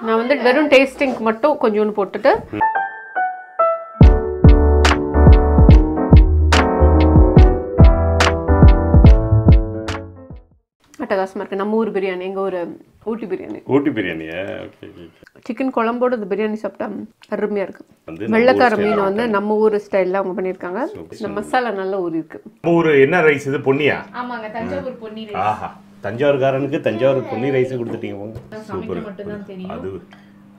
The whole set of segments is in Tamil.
நான் வந்து வெறும் டேஸ்டிங்க்கு மட்டும் கொஞ்சோண்டு போட்டுட்டு அட்டகாசமா இருக்கு. நம்ம ஊர் பிரியாணி, எங்க ஊர் ஊட்டி பிரியாணி. ஊட்டி பிரியாணியா? ஓகே. சிக்கன் குழம்போட இந்த பிரியாணி சாப்பிட்டா அருமையா இருக்கு. வெள்ளைக்கார மீன் வந்து நம்ம ஊர் ஸ்டைல்ல அவங்க பண்ணிருக்காங்க. இந்த மசாலா நல்ல ஊறி இருக்கு. நம்ம ஊர் என்ன ரைஸ் இது? பொன்னியா? ஆமாங்க, தஞ்சாவூர் பொன்னி ரைஸ். ஆஹா, தஞ்சாவூர்காரனுக்கு தஞ்சாவூர் பொன்னி ரைஸ் கொடுத்துட்டீங்க போங்க. சூப்பர்.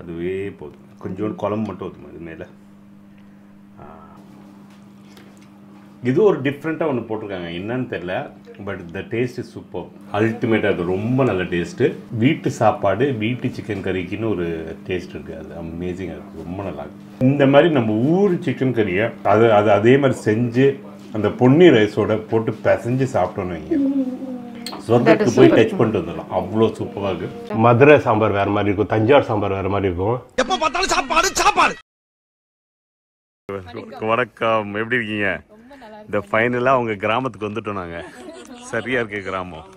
அதுவே போதும். கொஞ்சோண்டு குழம்பு மட்டும் ஊற்றுமா இது மேலே. இது ஒரு டிஃப்ரெண்ட்டாக ஒன்று போட்டிருக்காங்க, என்னன்னு தெரியல. But the taste is super, அல்டிமேட்டாக இருக்குது. ரொம்ப நல்ல டேஸ்ட்டு. வீட்டு சாப்பாடு, வீட்டு சிக்கன் கறிக்குன்னு ஒரு டேஸ்ட் இருக்குது. அது அமேசிங்காக இருக்குது, ரொம்ப நல்லா இருக்குது. இந்த மாதிரி நம்ம ஊர் சிக்கன் கறியை அது அதே மாதிரி செஞ்சு அந்த பொன்னி ரைஸோட போட்டு பிசைஞ்சு சாப்பிட்டோன்னு வைங்க, சொர்க்கத்துக்கு போய் டச் பண்ணிட்டு வந்துடலாம். அவ்வளோ சூப்பராக இருக்குது. மதுரை சாம்பார் வேறு மாதிரி இருக்கும், தஞ்சாவூர் சாம்பார் வேறு மாதிரி இருக்கும். எப்போ பார்த்தாலும் சாப்பாடு சாப்பாடு. வணக்கம், எப்படி இருக்கீங்க? இந்த ஃபைனலாக அவங்க கிராமத்துக்கு வந்துட்டோம் நாங்கள். சரியாக இருக்கு கிராமம்,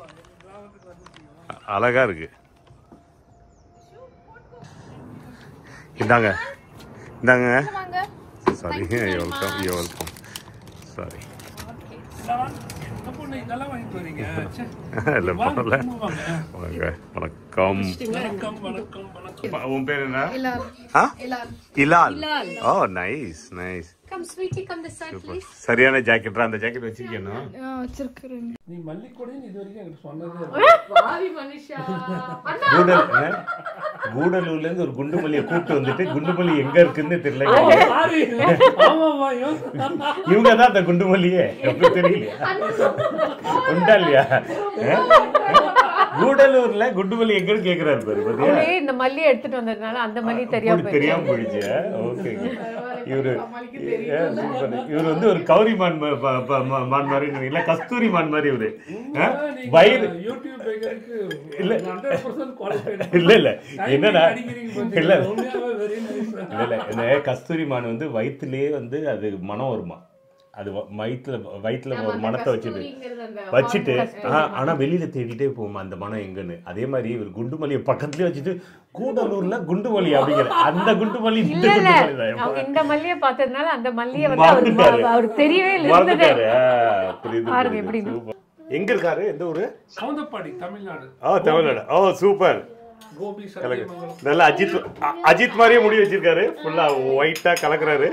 அழகாக இருக்கு. இந்தாங்க இந்தாங்க. Sorry, welcome sorry. இல்லை போகல. வணக்கம். உன் பேர் என்ன? Ilal. Oh, nice nice. Come sweetie, come this side please. சரியான ஜாக்கெட்ரா? அந்த ஜாக்கெட் வச்சிருக்கேனா? வச்சிருக்கேன். நீ மல்லிகொடின்னு இதுவரைக்கும் எனக்கு சொன்னதே இல்ல. பாவி மனுஷா. கூடலூர்ல இருந்து ஒரு குண்டுமல்லியை கூப்பிட்டு வந்துட்டு குண்டுமல்லி எங்க இருக்குன்னு தெரியல. ஆமாமா, இவங்க தான் அந்த குண்டுமல்லியே, எப்படி தெரியலையா? உண்டா இல்லையா? கூடலூர்ல குண்டுமல்லி எங்கன்னு கேக்குறாரு பாரு. இந்த மல்லியை எடுத்துட்டு வந்ததுனால அந்த மல்லி தெரியாம போயிடுச்சு. ஓகே. இவரு வந்து ஒரு கௌரி மான் மாதிரி இல்ல, கஸ்தூரி மான் மாதிரி. இவரு வயிறு இல்ல இல்ல என்னன்னா இல்ல இல்ல இந்த கஸ்தூரி மான் வந்து வயிற்றுலயே வந்து அது மனம் வருமா, அது வயிற்றுல ஒரு மனத்தை வச்சுட்டு ஆனா வெளியில தேடிட்டே போகுமா அந்த மனம் எங்கன்னு. அதே மாதிரி இவர் குண்டுமல்லியை பக்கத்துலயே வச்சுட்டு கூடலூர்ல குண்டுமல்லி அப்படிங்கிற அந்த குண்டுமல்லி இந்த மல்லியை பார்த்ததுனால அந்த மல்லியை அவருக்கு தெரியவே இல்லை. பாருங்க எப்படி எங்க இருக்காரு? எந்த ஊரு? சவுந்தப்பாடி, தமிழ்நாடு. தமிழ்நாடு. ஓ சூப்பர். நல்லா அஜித் மாதிரியே முடி வச்சிருக்காரு, ஃபுல்லா ஒயிட்டா கலக்குறாரு.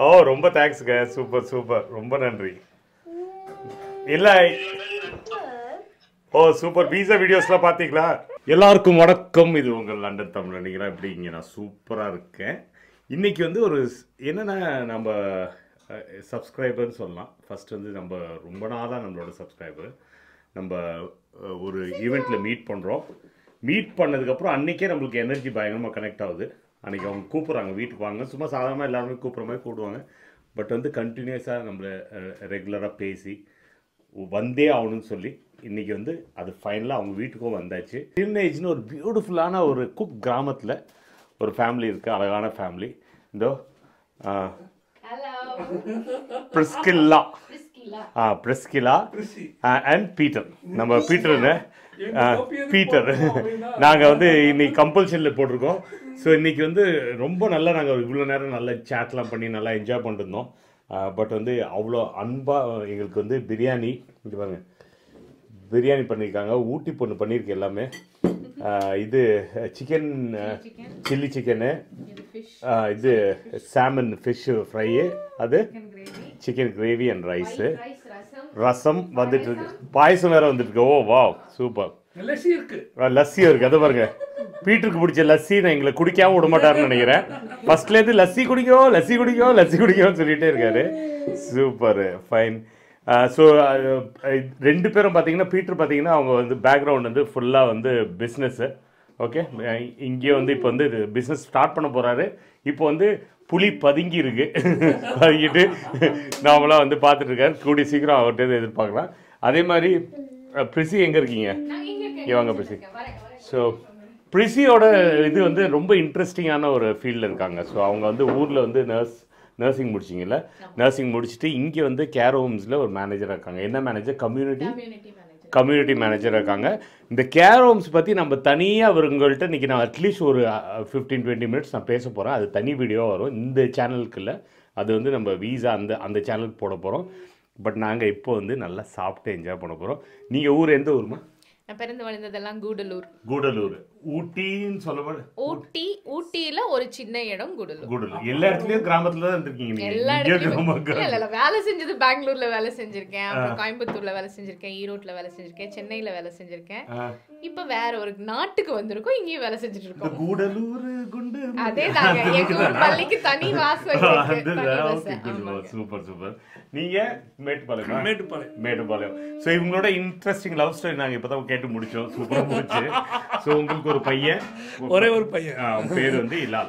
ஓ ரொம்ப தேங்க்ஸ்ங்க, சூப்பர் சூப்பர், ரொம்ப நன்றி. இல்ல ஓ சூப்பர். பீஸா வீடியோஸ்லாம் பார்த்தீங்களா? எல்லாருக்கும் வணக்கம், இது உங்கள் லண்டன் தமிழ். நினைக்கிறேன் எப்படி இங்கே நான் சூப்பராக இருக்கேன். இன்னைக்கு வந்து ஒரு என்னென்னா, நம்ம சப்ஸ்கிரைபர்னு சொல்லலாம். ஃபர்ஸ்ட் வந்து நம்ம ரொம்ப நாளாக நம்மளோட சப்ஸ்கிரைபர் நம்ம ஒரு ஈவெண்ட்டில் மீட் பண்ணுறோம். மீட் பண்ணதுக்கப்புறம் அன்றைக்கே நம்மளுக்கு எனர்ஜி பயங்கரமாக கனெக்ட் ஆகுது. அன்றைக்கி அவங்க கூப்பிட்றாங்க, வீட்டுக்கு வாங்க. சும்மா சாதாரணமாக எல்லாருமே கூப்பிட்ற மாதிரி கூப்பிடுவாங்க. பட் வந்து கண்டினியூஸாக நம்மளை ரெகுலராக பேசி வந்தே ஆகணும்னு சொல்லி இன்றைக்கி வந்து அது ஃபைனலாக அவங்க வீட்டுக்கும் வந்தாச்சு. டீனேஜ்னு ஒரு பியூட்டிஃபுல்லான ஒரு குக் கிராமத்தில் ஒரு ஃபேமிலி இருக்குது, அழகான ஃபேமிலி. இந்த பிரிஸ்கிலா அண்ட் பீட்டர். நம்ம பீட்டர் நாங்கள் வந்து இன்னைக்கு கம்பல்ஷனில் போட்டிருக்கோம். ஸோ இன்றைக்கி வந்து ரொம்ப நல்லா நாங்கள் இவ்வளோ நேரம் நல்லா சேட்லாம் பண்ணி நல்லா என்ஜாய் பண்ணிட்டு இருந்தோம். பட் வந்து அவ்வளோ அன்பாக எங்களுக்கு வந்து பிரியாணி, இது பாருங்க பிரியாணி பண்ணியிருக்காங்க. ஊட்டி பொண்ணு பண்ணியிருக்கு எல்லாமே. இது சிக்கன் சில்லி சிக்கனு, இது சாமன் ஃபிஷ் ஃப்ரையு, அது சிக்கன் கிரேவி அண்ட் ரைஸு, ரசம் வந்துட்டு இருக்கு, பாயசம் வேற வந்துட்டு இருக்கு. ஓ வா சூப்பர். லஸ்ஸியும் இருக்கு. அதை பாருங்க, பீட்டருக்கு பிடிச்ச லஸ்ஸி நான் எங்களை குடிக்காம விட மாட்டாருன்னு நினைக்கிறேன். ஃபர்ஸ்ட்லேருந்து லஸ்ஸி குடிக்கும் சொல்லிட்டே இருக்காரு. Super fine. ஸோ ரெண்டு பேரும் பார்த்தீங்கன்னா, பீட்டர் பார்த்தீங்கன்னா அவங்க வந்து பேக்ரவுண்ட் வந்து ஃபுல்லாக வந்து பிஸ்னஸ்ஸு. ஓகே, இங்கேயே வந்து இப்போ வந்து பிஸ்னஸ் ஸ்டார்ட் பண்ண போகிறாரு. இப்போ வந்து புலி பதுங்கி இருக்கு, பதுங்கிட்டு நாமளாம் வந்து பார்த்துட்டு இருக்காரு. கூடிய சீக்கிரம் அவர்கிட்ட எதிர்பார்க்கலாம். அதே மாதிரி பிரிசி எங்கே இருக்கீங்க? இங்கே வாங்க பிரிசி. ஸோ பிரிசியோட இது வந்து ரொம்ப இன்ட்ரெஸ்டிங்கான ஒரு ஃபீல்டில் இருக்காங்க. ஸோ அவங்க வந்து ஊரில் வந்து நர்சிங் முடிச்சிங்கல்ல, நர்சிங் முடிச்சுட்டு இங்கே வந்து கேர் ஹோம்ஸில் ஒரு மேனேஜராக இருக்காங்க. என்ன மேனேஜர்? கம்யூனிட்டி கம்யூனிட்டி மேனேஜர் இருக்காங்க. இந்த கேர் ஹோம்ஸ் பற்றி நம்ம தனியாக அவங்கள்ட்ட இன்றைக்கி நான் அட்லீஸ்ட் ஒரு 15-20 மினிட்ஸ் நான் பேச போகிறேன். அது தனி வீடியோவாக வரும் இந்த சேனலுக்கு இல்லை, அது வந்து நம்ம வீசா அந்த சேனலுக்கு போட போகிறோம். பட் நாங்கள் இப்போ வந்து நல்லா சாப்பிட்டு என்ஜாய் பண்ண போகிறோம். நீங்கள் ஊர் எந்த ஊருமா? நான் பிறந்து வளர்ந்ததெல்லாம் கூடலூர். கூடலூர் ஊட்டின்னு சொல்லப்பட ஊட்டியில ஒரு சின்ன இடம் கூடலூர். எல்லா இடத்துலயும் கிராமத்துல தான் இருந்திருக்கீங்க. எல்லா இடத்துலயும் இல்ல வேலை செஞ்சது பெங்களூர்ல வேலை செஞ்சிருக்கேன், அப்புறம் கோயம்புத்தூர்ல வேலை செஞ்சிருக்கேன், ஈரோட்ல வேலை செஞ்சிருக்கேன், சென்னையில வேலை செஞ்சிருக்கேன். இப்ப வேற ஒரு நாட்டுக்கு வந்திருக்கோம், இங்கேயும் வேலை செஞ்சுட்டு இருக்கோம். கூடலூர் குண்டு அதே தாங்க, எங்க ஊர் பள்ளிக்கு தனி வாசல் இருக்கு. Super super. நீங்க மேட்டுப்பாளையம். சோ இவங்களோட இன்ட்ரெஸ்டிங் லவ் ஸ்டோரி நாங்க இப்பதான் கேட்டு முடிச்சோம். சூப்பரா முடிச்சு. சோ உங்களுக்கு ஒரு பையன், ஒரே ஒரு பையன், பேர் வந்து இல்லா.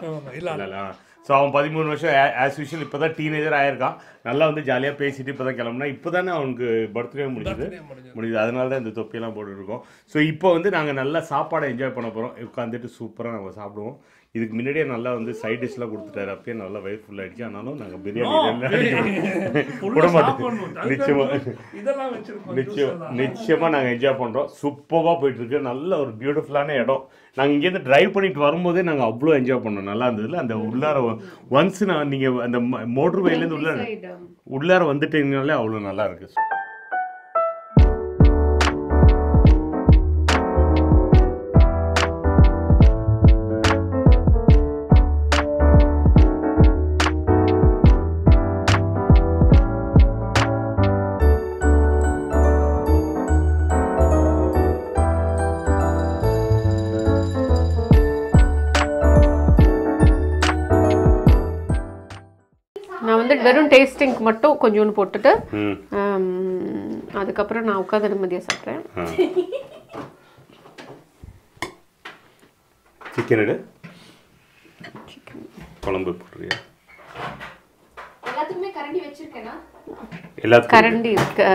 ஸோ அவன் 13 வருஷம் ஆஸ் யூஷுவல் இப்போ தான் டீனேஜர் ஆயிருக்கான். நல்லா வந்து ஜாலியாக பேசிட்டு இப்போ தான் கிளம்புனா. இப்போ தானே அவனுக்கு பர்த்டே முடிஞ்சுது. அதனால தான் இந்த தொப்பியெல்லாம் போட்டுருக்கோம். ஸோ இப்போ வந்து நாங்கள் நல்லா சாப்பாடை என்ஜாய் பண்ண போகிறோம். உட்காந்துட்டு சூப்பராக நம்ம சாப்பிடுவோம். இதுக்கு முன்னாடியே நல்லா வந்து சைட் டிஷ்லாம் கொடுத்துட்டாரு. அப்பயே நல்லா வயிறு ஃபுல் ஆகிடுச்சு. ஆனாலும் நாங்கள் பிரியாணி விட மாட்டோம். நிச்சயமாக நாங்கள் என்ஜாய் பண்ணுறோம். சூப்பராக போயிட்டுருக்கு. நல்ல ஒரு பியூட்டிஃபுல்லான இடம். நாங்கள் இங்கேருந்து ட்ரைவ் பண்ணிட்டு வரும்போதே நாங்கள் அவ்வளோ என்ஜாய் பண்ணோம். நல்லா இருந்ததுல அந்த உள்ளார ஒன்ஸ் நீங்கள் அந்த மோட்டர் வேலேருந்து உள்ளார வந்துட்டீங்கனாலே அவ்வளோ நல்லா இருக்குது. வெறும் டேஸ்டிங்க்கு மட்டும் கொஞ்சோண்டு போட்டுட்டு அதுக்கப்புறம் நான் உட்காந்து நிம்மதியாக சாப்பிட்றேன். சிக்கன் குழம்பு போடுறியா? எல்லாத்துக்குமே கரண்டி வச்சிருக்கேனா? எல்லாத்துக்கும் கரண்டி இருக்கு.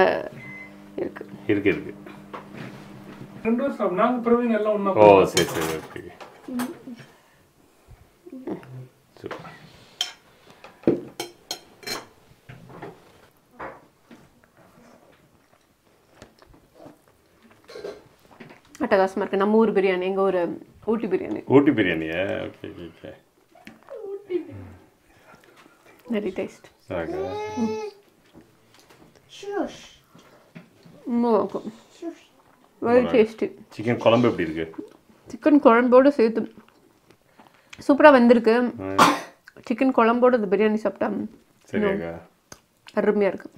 2 வருஷம் நாங்க பிரவீன் எல்லாம் ஒண்ணா. ஓ சரி ஓகே. அட்டகாசமாக இருக்குது. நம்ம ஊர் பிரியாணி, எங்கள் ஊர் ஊட்டி பிரியாணியா? Okay okay. Very taste. Very tasty. Chicken குழம்பு எப்படி இருக்கு? சிக்கன் குழம்போடு சேர்த்து சூப்பராக வெந்திருக்கு. சிக்கன் குழம்போடு இந்த பிரியாணி சாப்பிட்டா சரியாக்கா அருமையாக இருக்கு.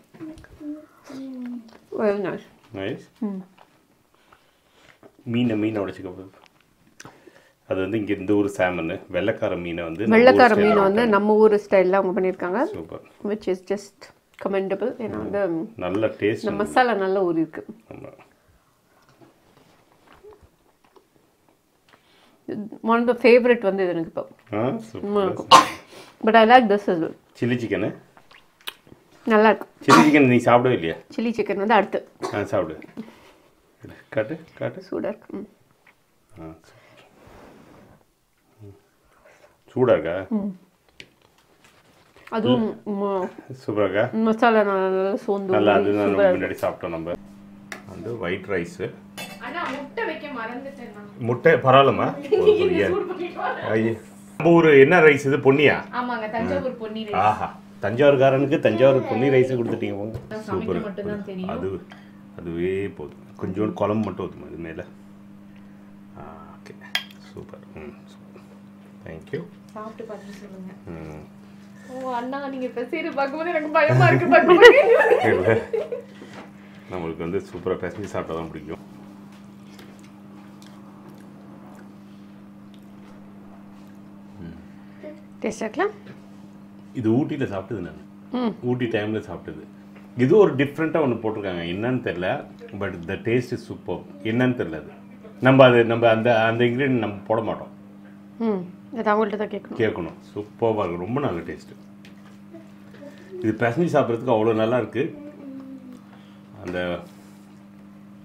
Very nice. நைஸ். மீனை உடைச்சிக்க. அது வந்து இங்கே இந்த ஊர் சாமன் வெள்ளைக்கார மீனை வந்து நம்ம ஊர் ஸ்டைலில் அவங்க பண்ணியிருக்காங்க. Super. Which is just commendable. ஏன்னா வந்து நல்ல டேஸ்ட், இந்த மசாலா நல்ல ஊறி இருக்கு. ஒன் ஆஃப் த ஃபேவரட் வந்து இது எனக்கு இப்போ. But I like this is chilli chicken. நல்லா இருக்கு. சில்லி சிக்கன் நீ சாப்பிடவே இல்லையா? சில்லி சிக்கன் வந்து அடுத்து சாப்பிடு. காட்டு சூடாக இருக்கு. சூடாக்கா? அதுவும் சூப்பராக்கா. மசாலா நல்லா சோந்து நல்லா. அது முன்னாடி சாப்பிட்டோம் நம்ம. வந்து ஒயிட் ரைஸ். முட்டை பரவாயில்லம்மா. நம்ம ஊர் என்ன ரைஸ் இது? பொன்னியா? ஆமாங்க, தஞ்சாவூர் பொன்னி ரைஸ். ஆஹா, தஞ்சாவூர்காரனுக்கு தஞ்சாவூர் பொன்னி ரைஸை கொடுத்துட்டீங்க போங்க. சூப்பர். அதுவே போதும். கொஞ்சோண்டு குழம்பு மட்டும் ஊற்றுமா இது மேலே? Okay super. சூப்பர். தேங்க்யூ. சாப்பிட்டு பார்த்து சொல்லுங்க. ஓ அண்ணா, நீங்கள் பேசுகிற பார்க்கும்போது எனக்கு பயமாக இருக்குது. நம்மளுக்கு வந்து சூப்பராக பேசி சாப்பிட்டா தான் பிடிக்கும். டேஸ்ட் ஆகலாம். இது ஊட்டியில் சாப்பிட்டது. நான் ஊட்டி டைமில் சாப்பிட்டது. இது ஒரு டிஃப்ரெண்ட்டாக ஒன்று போட்டிருக்காங்க. என்னன்னு தெரில. But the taste is super. என்னன்னு தெரில. அது நம்ம அந்த இன்க்ரீடியன்ட் நம்ம போட மாட்டோம். அவங்கள்ட்ட தான் கேட்கணும். சூப்பராக இருக்கும். ரொம்ப நல்ல டேஸ்ட்டு. இது பசஞ்சு சாப்பிட்றதுக்கு அவ்வளோ நல்லா இருக்குது. அந்த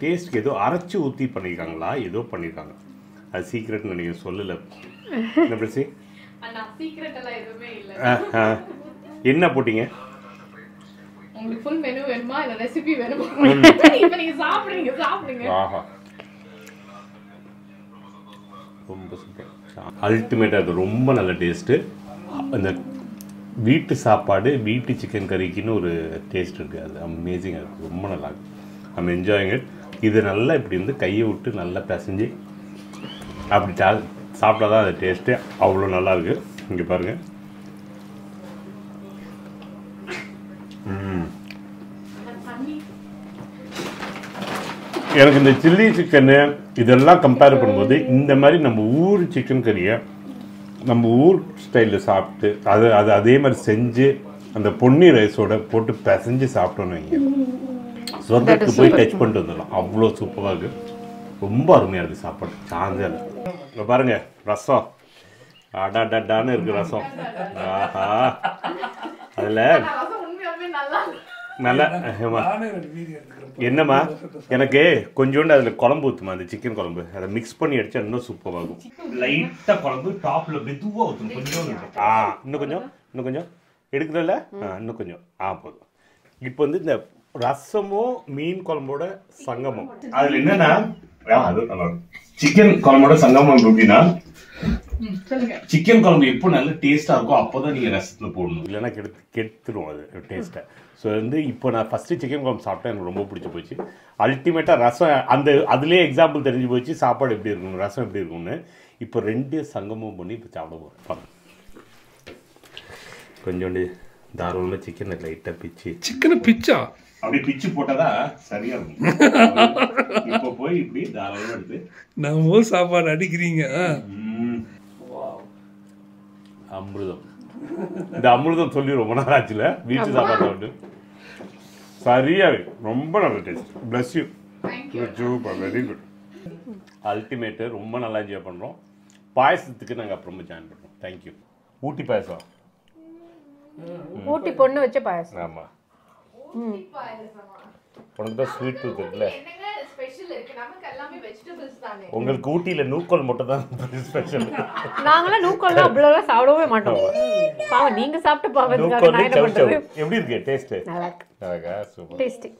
டேஸ்ட்டுக்கு ஏதோ அரைச்சி ஊற்றி பண்ணியிருக்காங்களா, ஏதோ பண்ணியிருக்காங்க. அது சீக்ரெட்னு நீங்கள் சொல்லலை. அண்ணா சீக்ரெட் எல்லாம் எதுவுமே இல்ல. என்ன போட்டீங்க? உங்களுக்கு ஃபுல் மெனு வேணுமா இல்ல ரெசிபி வேணுமா இப்போ நீங்க சாப்பிடுங்க ஆஹா ரொம்ப சூப்பர் அல்டிமேட்டாக இருக்குது ரொம்ப நல்ல டேஸ்ட்டு அந்த வீட்டு சாப்பாடு வீட்டு சிக்கன் கறிக்குன்னு ஒரு டேஸ்ட் இருக்குது அது அமேசிங்காக இருக்குது ரொம்ப நல்லா இருக்குது ஐம் என்ஜாயிங் இட் இது நல்லா இப்படி வந்து கையை விட்டு நல்லா பிசைஞ்சு அப்படி சாப்பிட்டா தான் அது டேஸ்ட்டு அவ்வளோ நல்லாயிருக்கு இங்கே பாருங்கள் எனக்கு இந்த சில்லி சிக்கனு இதெல்லாம் கம்பேர் பண்ணும்போது இந்த மாதிரி நம்ம ஊர் சிக்கன் கறியை நம்ம ஊர் ஸ்டைலில் சாப்பிட்டு அது அதே மாதிரி செஞ்சு அந்த பொன்னி ரைஸோட போட்டு பிசைஞ்சு சாப்பிட்டோன்னு வைங்க சொர்க்கத்துக்கு போய் டச் பண்ணிட்டு வந்துடலாம் அவ்வளோ சூப்பராக இருக்குது ரொம்ப அருமையாக இருக்குது சாப்பாடு சாஞ்சல் இங்கே பாருங்க ரசம் அடாடான்னு இருக்குது ரசம் ஆஹா அதில் நல்லா என்னம்மா எனக்கு கொஞ்சோண்டு அதில் குழம்பு ஊற்றுமா அந்த சிக்கன் குழம்பு அதை மிக்ஸ் பண்ணி அடிச்சா இன்னும் சூப்பராகும் லைட்டாக குழம்பு டாப்பில் மெதுவாக ஊற்றும் கொஞ்சம் இன்னும் கொஞ்சம் எடுக்கிறதில்ல இன்னும் கொஞ்சம் போதும் இப்போ வந்து இந்த ரசமும் மீன் குழம்போட சங்கமம் அதில் என்னன்னா அது நல்லா சிக்கன் குழம்போட சங்கமம் எப்படின்னா சிக்கன் குழம்பு எப்போ நல்ல டேஸ்ட்டாக இருக்கும் அப்போ தான் நீங்கள் ரசத்தில் போடணும் இல்லைன்னா கெடுத்துடும் அது டேஸ்ட்டை ஸோ வந்து இப்போ நான் ஃபஸ்ட்டு சிக்கன் குழம்பு சாப்பிட்டேன் எனக்கு ரொம்ப பிடிச்சி போச்சு அல்டிமேட்டாக ரசம் அதுலேயே எக்ஸாம்பிள் தெரிஞ்சு போச்சு சாப்பாடு எப்படி இருக்கணும் ரசம் எப்படி இருக்கும்னு இப்போ ரெண்டு சங்கமும் பண்ணி இப்போ சாப்பிட போகிறேன் கொஞ்சோண்டு தாராளமாக சிக்கனை லைட்டாக சிக்கனை பிச்சா அப்படி பிச்சு போட்டாதான் சரியா இருக்கும் இப்போ போய் இப்படி தாராளமாக எடுத்து நம்ம சாப்பாடு அடிக்கிறீங்க அமிர்தம் இந்த அமிர்தம் சொல்லி ரொம்ப நாள் ஆச்சுல வீட்டு சாப்பாடு சாப்பிட்டு சரியா ரொம்ப நல்ல taste bless you super very good ultimate ரொம்ப நல்லா என்ஜாய் பண்ணுறோம் பாயசத்துக்கு நாங்கள் அப்புறமா ஜாயின் பண்ணுறோம் தேங்க்யூ ஊட்டி பாயசம் ஊட்டி பொண்ணு வச்ச பாயசம் ஆமாம் உனக்கு தான் ஸ்வீட் டூத் இருக்குல்ல உங்களுக்கு ஊட்டியில் நூக்கோல் மட்டும் தான் ஸ்பெஷல் நாங்களாம் நூக்கோல்லாம் அவ்வளோலாம் சாப்பிடவே மாட்டோம் பாவம் நீங்க சாப்பிட்டு பாவம் எப்படி இருக்கு டேஸ்ட் நல்லா இருக்கா சூப்பர் டேஸ்டி